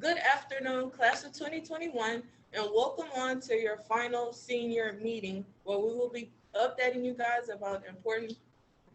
Good afternoon, class of 2021, and welcome on to your final senior meeting, where we will be updating you guys about important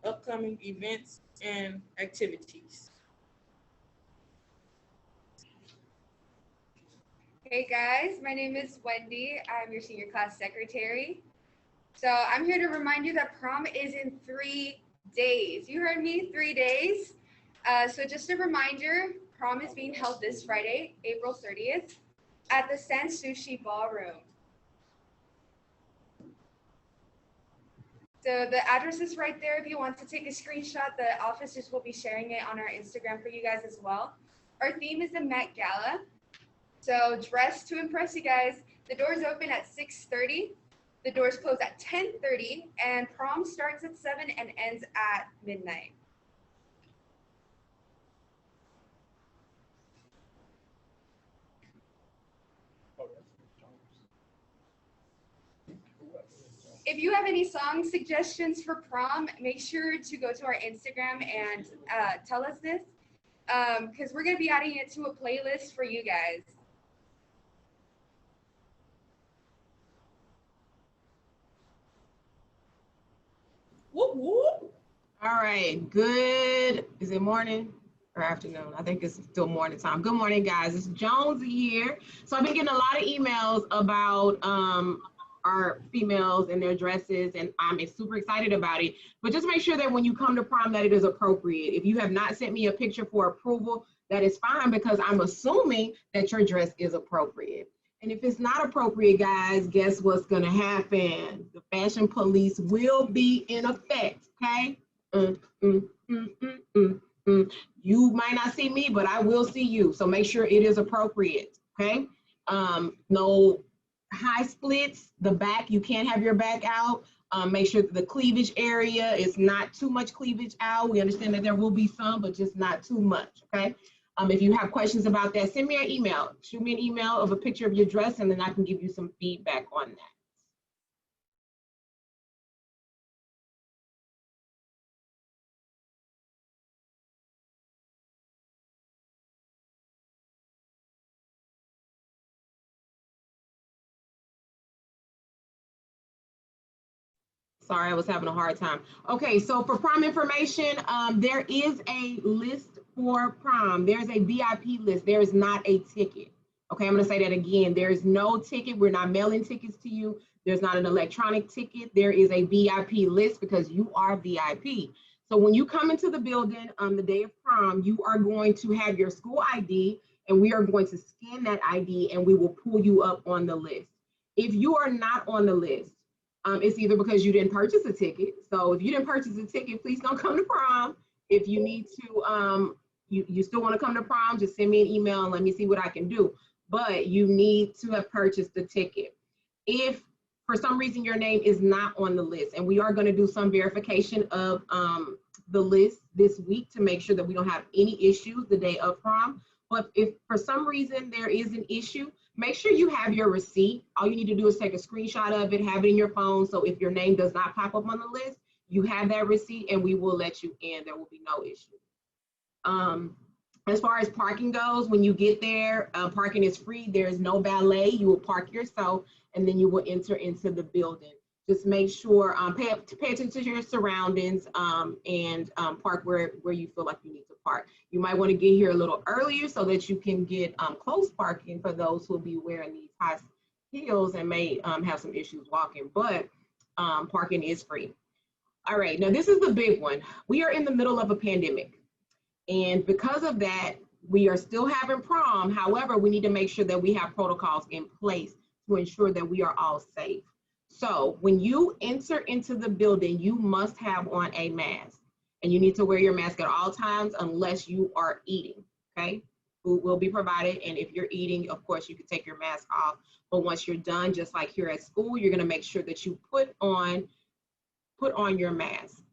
upcoming events and activities. Hey guys, my name is Wendy. I'm your senior class secretary. So I'm here to remind you that prom is in 3 days. You heard me, 3 days. So just a reminder, prom is being held this Friday, April 30th, at the San Sushi Ballroom. So the address is right there. If you want to take a screenshot, the officers will be sharing it on our Instagram for you guys as well. Our theme is the Met Gala. So dress to impress you guys. The doors open at 6:30. The doors close at 10:30, and prom starts at 7 and ends at midnight. If you have any song suggestions for prom, make sure to go to our Instagram and tell us this, because we're going to be adding it to a playlist for you guys. Whoop, whoop. All right, good, is it morning or afternoon? I think it's still morning time. Good morning, guys. It's Jonesy here. So I've been getting a lot of emails about our females and their dresses, and I'm super excited about it. But just make sure that when you come to prom that it is appropriate. If you have not sent me a picture for approval, that is fine, because I'm assuming that your dress is appropriate. And if it's not appropriate, guys, guess what's gonna happen? The fashion police will be in effect, okay? You might not see me, but I will see you. So make sure it is appropriate, okay? No high splits, the back, you can't have your back out. Make sure that the cleavage area is not too much cleavage out. We understand that there will be some, but just not too much, okay? If you have questions about that, send me an email. Shoot me an email of a picture of your dress, and then I can give you some feedback on that. Sorry, I was having a hard time. Okay, so for prom information, there is a list for prom. There's a VIP list. There is not a ticket. Okay, I'm gonna say that again. There is no ticket. We're not mailing tickets to you. There's not an electronic ticket. There is a VIP list because you are VIP. So when you come into the building on the day of prom, you are going to have your school ID, and we are going to scan that ID, and we will pull you up on the list. If you are not on the list, it's either because you didn't purchase a ticket. So if you didn't purchase a ticket, please don't come to prom. If you need to, you still want to come to prom, just send me an email and let me see what I can do. But you need to have purchased the ticket. If for some reason your name is not on the list, and we are going to do some verification of the list this week to make sure that we don't have any issues the day of prom. But if for some reason there is an issue, make sure you have your receipt. All you need to do is take a screenshot of it, have it in your phone. So if your name does not pop up on the list, you have that receipt and we will let you in. There will be no issue. As far as parking goes, when you get there, parking is free. There is no valet. You will park yourself and then you will enter into the building. Just make sure, pay attention to your surroundings and park where you feel like you need to park. You might want to get here a little earlier so that you can get close parking for those who will be wearing these high heels and may have some issues walking, but parking is free. All right, now this is the big one. We are in the middle of a pandemic. And because of that, we are still having prom. However, we need to make sure that we have protocols in place to ensure that we are all safe. So when you enter into the building, you must have on a mask, and you need to wear your mask at all times unless you are eating, okay? Food will be provided, and if you're eating, of course, you can take your mask off. But once you're done, just like here at school, you're gonna make sure that you put on your mask.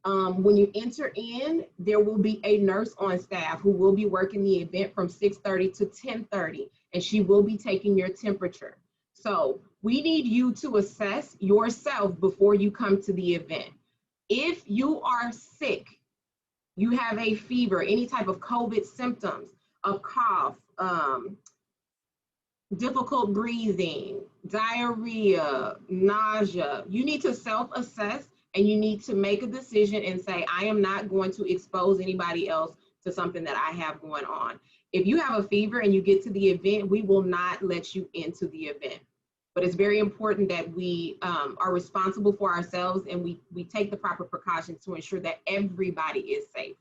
When you enter in, there will be a nurse on staff who will be working the event from 6:30 to 10:30, and she will be taking your temperature. So we need you to assess yourself before you come to the event. If you are sick, you have a fever, any type of COVID symptoms, a cough, difficult breathing, diarrhea, nausea, you need to self-assess and you need to make a decision and say, I am not going to expose anybody else to something that I have going on. If you have a fever and you get to the event, we will not let you into the event. But it's very important that we are responsible for ourselves and we take the proper precautions to ensure that everybody is safe.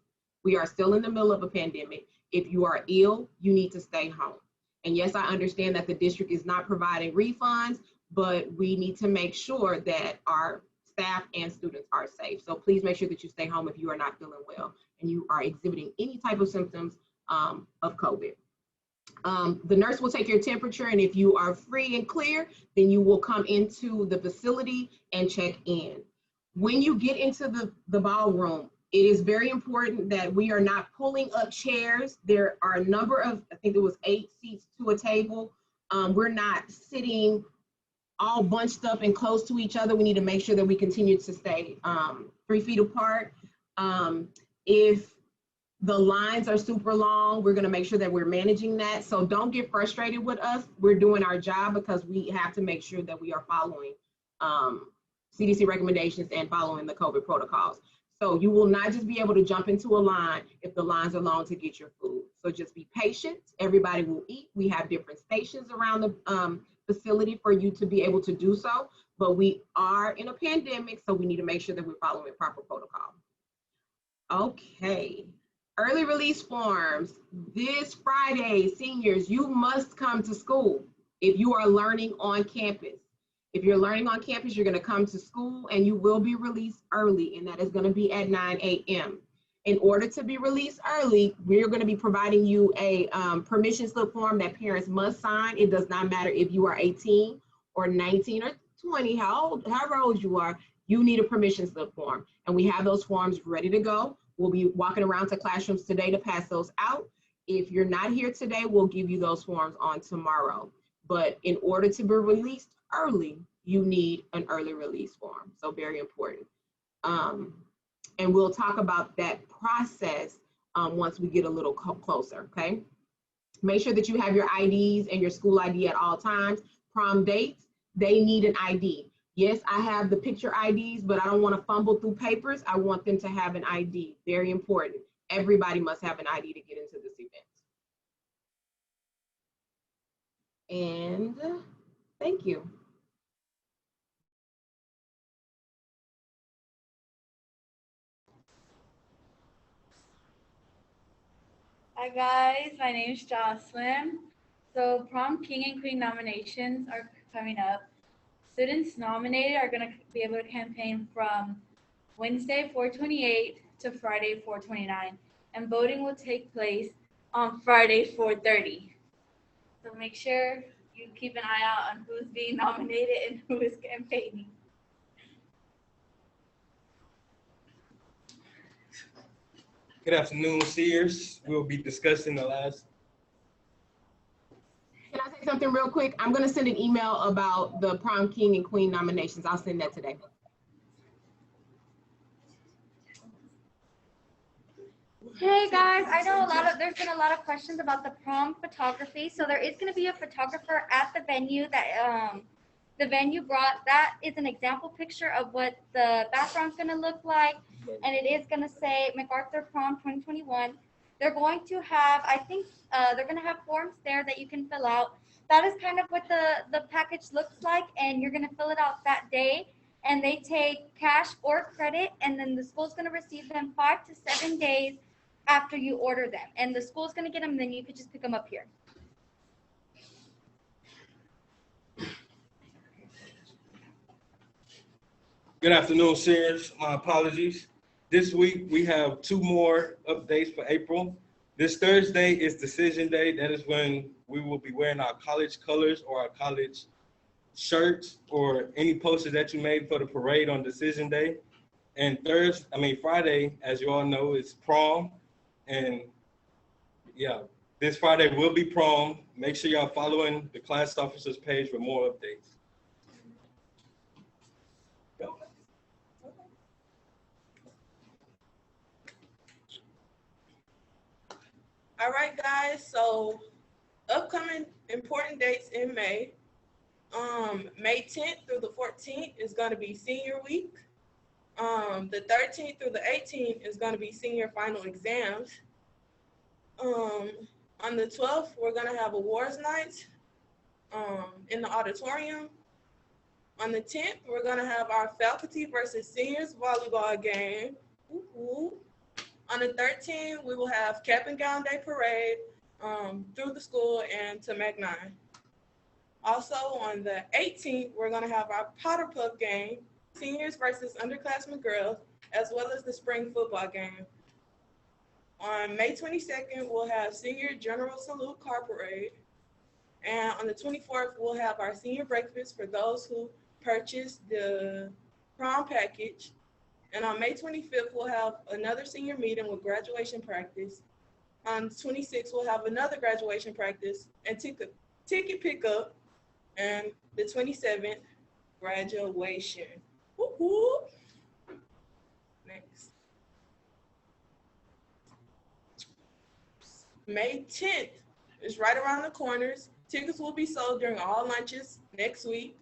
We are still in the middle of a pandemic. If you are ill, you need to stay home. And yes, I understand that the district is not providing refunds, but we need to make sure that our staff and students are safe. So please make sure that you stay home if you are not feeling well and you are exhibiting any type of symptoms of COVID. The nurse will take your temperature, and if you are free and clear, then you will come into the facility and check in. When you get into the ballroom, it is very important that we are not pulling up chairs. There are a number of, I think there was 8 seats to a table. We're not sitting all bunched up and close to each other. We need to make sure that we continue to stay 3 feet apart. If the lines are super long, we're gonna make sure that we're managing that. So don't get frustrated with us. We're doing our job because we have to make sure that we are following CDC recommendations and following the COVID protocols. So you will not just be able to jump into a line if the lines are long to get your food. So just be patient. Everybody will eat. We have different stations around the facility for you to be able to do so. But we are in a pandemic, so we need to make sure that we're following proper protocol. Okay. Early release forms. This Friday, seniors, you must come to school if you are learning on campus. If you're learning on campus, you're gonna come to school and you will be released early, and that is gonna be at 9 a.m. In order to be released early, we're gonna be providing you a permission slip form that parents must sign. It does not matter if you are 18 or 19 or 20, however old you are, you need a permission slip form. And we have those forms ready to go. We'll be walking around to classrooms today to pass those out. If you're not here today, we'll give you those forms on tomorrow. But in order to be released early, you need an early release form. So very important. And we'll talk about that process once we get a little closer, okay? Make sure that you have your IDs and your school ID at all times. Prom dates, they need an ID. Yes, I have the picture IDs, but I don't want to fumble through papers. I want them to have an ID. Very important. Everybody must have an ID to get into this event. And thank you. Hi guys, my name is Jocelyn. So prom king and queen nominations are coming up. Students nominated are going to be able to campaign from Wednesday 4/28 to Friday 4/29, and voting will take place on Friday 4/30. So make sure you keep an eye out on who's being nominated and who is campaigning. Good afternoon, seers. We'll be discussing the last. Can I say something real quick? I'm going to send an email about the prom king and queen nominations. I'll send that today. Hey guys, I know there's been a lot of questions about the prom photography. So there is going to be a photographer at the venue that the venue brought. That is an example picture of what the background's going to look like, and it is going to say MacArthur Prom 2021. They're going to have, I think, they're going to have forms there that you can fill out. That is kind of what the package looks like, and you're going to fill it out that day. And they take cash or credit, and then the school's going to receive them 5 to 7 days after you order them. And the school's going to get them, then you could just pick them up here. Good afternoon, seers. My apologies. This week, we have 2 more updates for April. This Thursday is decision day. That is when we will be wearing our college colors or our college shirts or any posters that you made for the parade on decision day. And Friday, as you all know, is prom. And yeah, this Friday will be prom. Make sure y'all following the class officers page for more updates. All right, guys. So upcoming important dates in May. May 10th through the 14th is going to be senior week. The 13th through the 18th is going to be senior final exams. On the 12th, we're going to have awards night in the auditorium. On the 10th, we're going to have our faculty versus seniors volleyball game. Woo-hoo. On the 13th, we will have cap and gown day parade through the school and to Mac 9. Also, on the 18th, we're going to have our Powder Puff game, seniors versus underclassmen girls, as well as the spring football game. On May 22nd, we'll have senior general salute car parade. And on the 24th, we'll have our senior breakfast for those who purchased the prom package. And on May 25th, we'll have another senior meeting with graduation practice. On the 26th, we'll have another graduation practice and ticket pickup. And the 27th, graduation. Woo-hoo. Next. May 10th is right around the corners. Tickets will be sold during all lunches next week.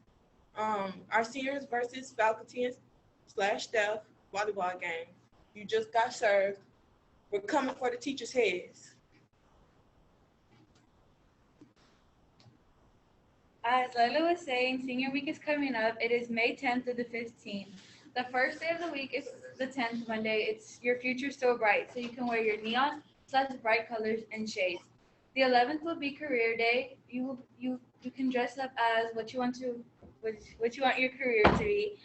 Our seniors versus faculty / staff volleyball game. You just got served. We're coming for the teachers' heads. As Layla was saying, senior week is coming up. It is May 10th through the 15th. The first day of the week is the 10th Monday. It's Your Future So Bright, so you can wear your neon / bright colors and shades. The 11th will be Career Day. You can dress up as what you want your career to be.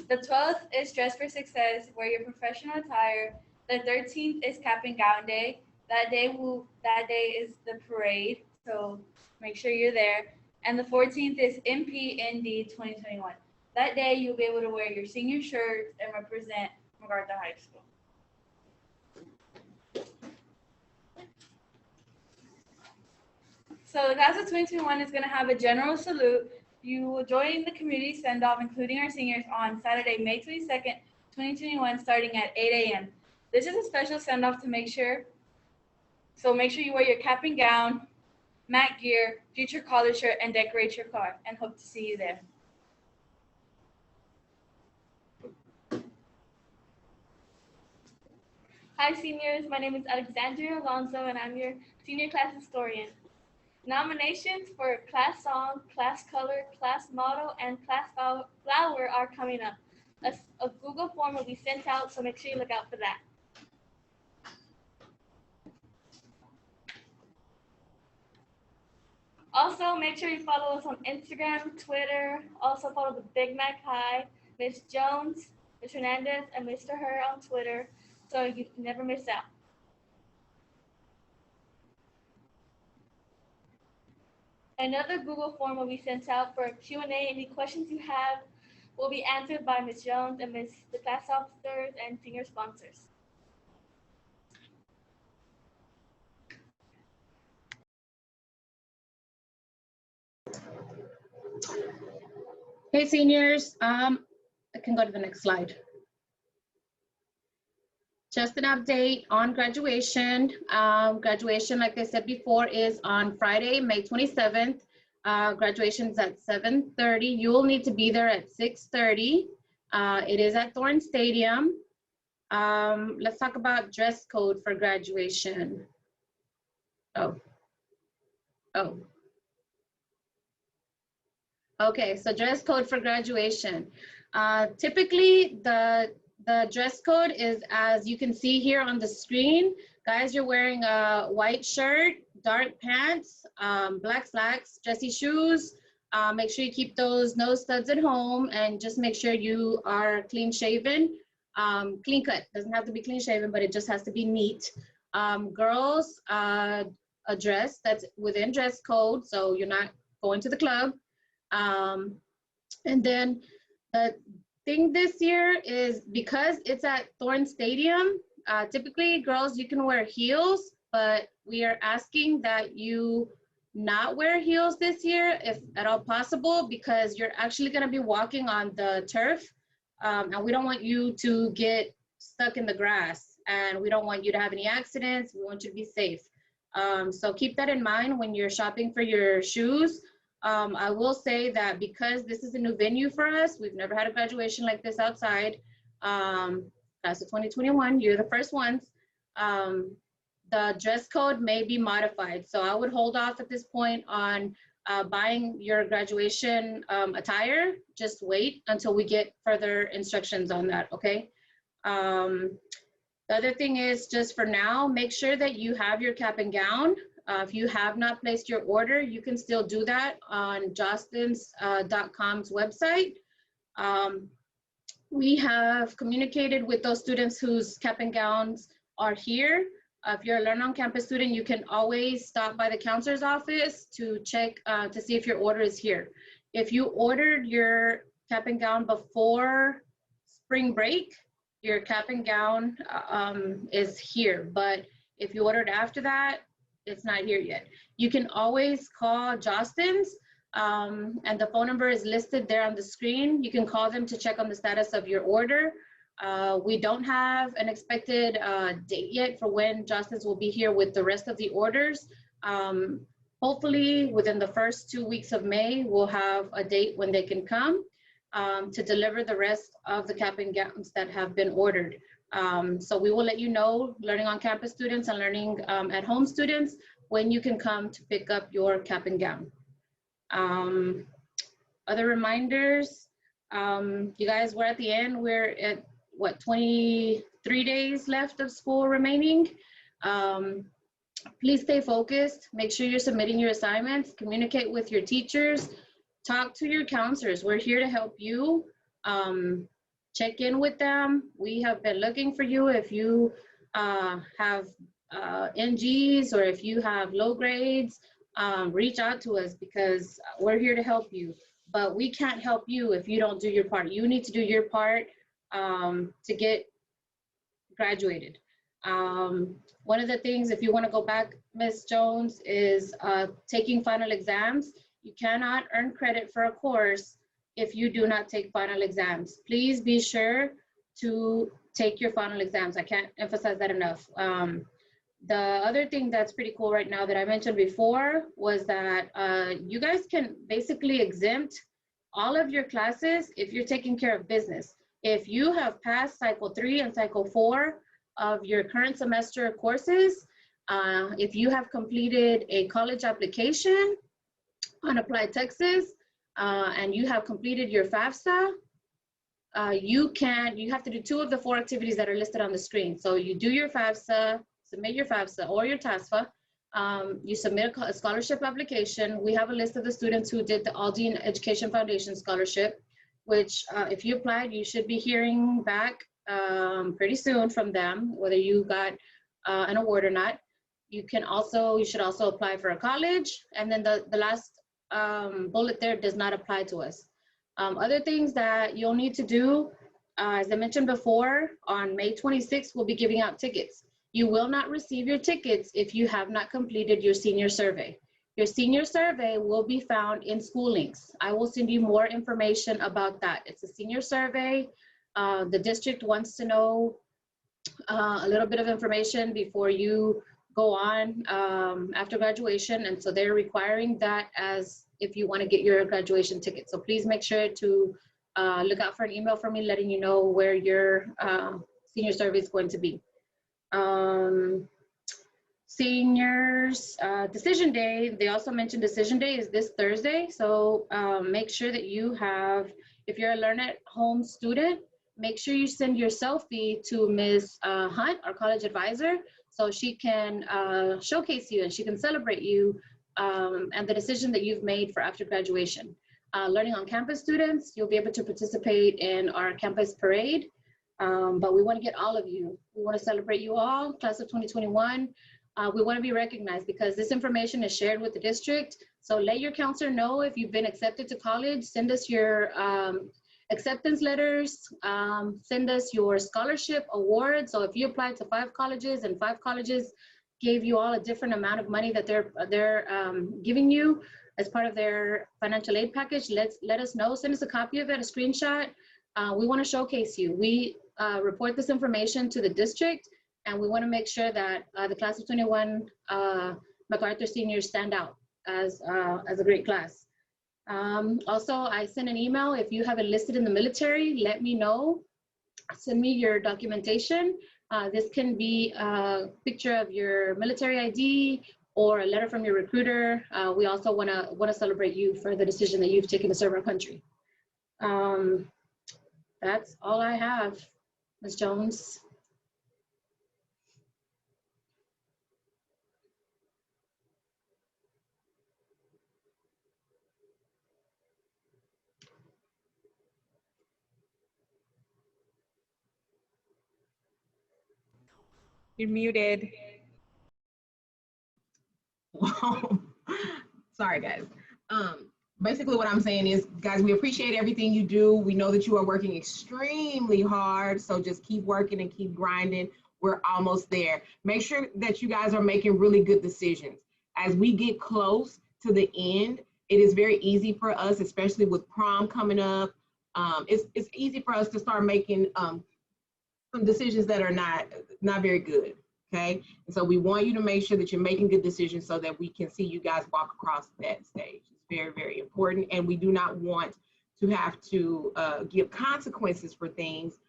The 12th is Dress for Success, wear your professional attire. The 13th is Cap and Gown Day. That day is the parade, so make sure you're there. And the 14th is MPND 2021. That day you'll be able to wear your senior shirt and represent MacArthur High School. So the class of 2021 is going to have a general salute. You will join the community send-off, including our seniors, on Saturday, May 22nd, 2021, starting at 8 a.m. This is a special send-off to make sure you wear your cap and gown, mat gear, future college shirt, and decorate your car, and hope to see you there. Hi seniors, my name is Alexandria Alonso and I'm your senior class historian. Nominations for class song, class color, class motto, and class flower are coming up. A Google form will be sent out, so make sure you look out for that. Also, make sure you follow us on Instagram, Twitter. Also follow the Big Mac High, Miss Jones, Miss Hernandez, and Mr. Her on Twitter, so you can never miss out. Another Google form will be sent out for a Q&A. Any questions you have will be answered by Ms. Jones and the class officers and senior sponsors. Hey seniors, I can go to the next slide. Just an update on graduation. Graduation, like I said before, is on Friday, May 27th. Graduation's at 7:30. You will need to be there at 6:30. It is at Thorne Stadium. Let's talk about dress code for graduation. Okay, so dress code for graduation. Typically, the dress code is, as you can see here on the screen. Guys, you're wearing a white shirt, dark pants, black slacks, dressy shoes. Make sure you keep those nose studs at home, and just make sure you are clean shaven. Clean cut, doesn't have to be clean shaven, but it just has to be neat. Girls, a dress that's within dress code, so you're not going to the club. And then the thing this year is, because it's at Thorne Stadium, typically girls, you can wear heels, but we are asking that you not wear heels this year, if at all possible, because you're actually going to be walking on the turf, and we don't want you to get stuck in the grass, and we don't want you to have any accidents. We want you to be safe. So keep that in mind when you're shopping for your shoes. I will say that because this is a new venue for us, we've never had a graduation like this outside. Class of 2021, you're the first ones. The dress code may be modified. So I would hold off at this point on buying your graduation attire. Just wait until we get further instructions on that, okay? The other thing is, just for now, make sure that you have your cap and gown. If you have not placed your order, you can still do that on jostens.com's website. We have communicated with those students whose cap and gowns are here. If you're a Learn on Campus student, you can always stop by the counselor's office to check to see if your order is here. If you ordered your cap and gown before spring break, your cap and gown is here. But if you ordered after that, it's not here yet. You can always call Jostens, and the phone number is listed there on the screen. You can call them to check on the status of your order. We don't have an expected date yet for when Jostens will be here with the rest of the orders. Hopefully within the first 2 weeks of May, we'll have a date when they can come to deliver the rest of the cap and gowns that have been ordered. So we will let you know, Learning on Campus students and Learning at Home students, when you can come to pick up your cap and gown. Other reminders, you guys, we're at the end. We're at what, 23 days left of school remaining. Please stay focused. Make sure you're submitting your assignments, communicate with your teachers, talk to your counselors. We're here to help you. Check in with them. We have been looking for you. If you have NGs or if you have low grades, reach out to us because we're here to help you. But we can't help you if you don't do your part. You need to do your part to get graduated. One of the things, if you want to go back, Ms. Jones, is taking final exams. You cannot earn credit for a course if you do not take final exams. Please be sure to take your final exams. I can't emphasize that enough. The other thing that's pretty cool right now that I mentioned before was that you guys can basically exempt all of your classes if you're taking care of business. If you have passed cycle 3 and cycle 4 of your current semester courses, if you have completed a college application on Applied Texas, and you have completed your FAFSA, you have to do 2 of the 4 activities that are listed on the screen. So you do your FAFSA, submit your FAFSA or your TASFA, you submit a scholarship application. We have a list of the students who did the Aldine Education Foundation Scholarship, which if you applied, you should be hearing back pretty soon from them, whether you got an award or not. You should also apply for a college. And then the last bullet there does not apply to us. Other things that you'll need to do, as I mentioned before, on May 26th, we'll be giving out tickets. You will not receive your tickets if you have not completed your senior survey. Your senior survey will be found in School Links. I will send you more information about that. It's a senior survey. The district wants to know a little bit of information before you go on after graduation, and so they're requiring that as if you want to get your graduation ticket. So please make sure to look out for an email from me letting you know where your senior survey is going to be. Seniors decision day, they also mentioned decision day is this Thursday, so make sure that you have, if you're a Learn at Home student, make sure you send your selfie to Ms. Hunt, our college advisor, so she can showcase you and she can celebrate you and the decision that you've made for after graduation. Learning on Campus students, you'll be able to participate in our campus parade, but we want to get all of you. We want to celebrate you all, class of 2021. We want to be recognized because this information is shared with the district. So let your counselor know if you've been accepted to college. Send us your acceptance letters, send us your scholarship award. So if you applied to 5 colleges and 5 colleges gave you all a different amount of money that they're giving you as part of their financial aid package, let us know. Send us a copy of it, a screenshot. We want to showcase you. We report this information to the district, and we want to make sure that the class of 21 MacArthur seniors stand out as a great class. Also, I sent an email. If you have enlisted in the military, let me know. Send me your documentation. This can be a picture of your military ID or a letter from your recruiter. We also want to celebrate you for the decision that you've taken to serve our country. That's all I have, Ms. Jones. You're muted. Sorry, guys. Basically what I'm saying is, guys, we appreciate everything you do. We know that you are working extremely hard, so just keep working and keep grinding. We're almost there. Make sure that you guys are making really good decisions. As we get close to the end, it is very easy for us, especially with prom coming up. It's easy for us to start making some decisions that are not very good. Okay, and so we want you to make sure that you're making good decisions so that we can see you guys walk across that stage. It's very, very important, and we do not want to have to give consequences for things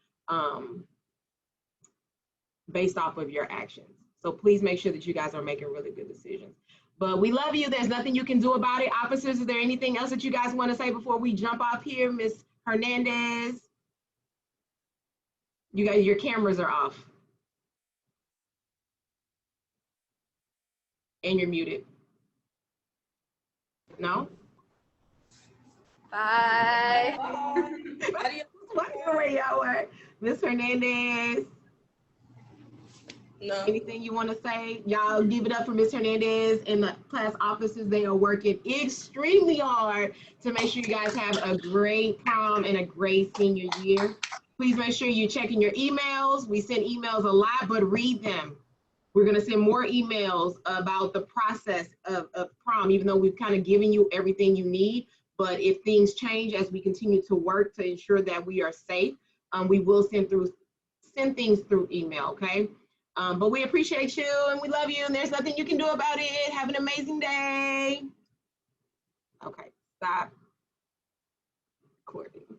based off of your actions. So please make sure that you guys are making really good decisions. But we love you. There's nothing you can do about it. Officers, is there anything else that you guys want to say before we jump off here? Ms. Hernandez? You guys, your cameras are off. And you're muted. No? Bye. Where y'all were. Ms. Hernandez, No. anything you want to say? Y'all give it up for Ms. Hernandez and the class officers. They are working extremely hard to make sure you guys have a great prom and a great senior year. Please make sure you're checking your emails. We send emails a lot, but read them. We're going to send more emails about the process of prom, even though we've kind of given you everything you need. But if things change as we continue to work to ensure that we are safe, we will send things through email, okay? But we appreciate you and we love you, and there's nothing you can do about it. Have an amazing day. Okay, stop recording.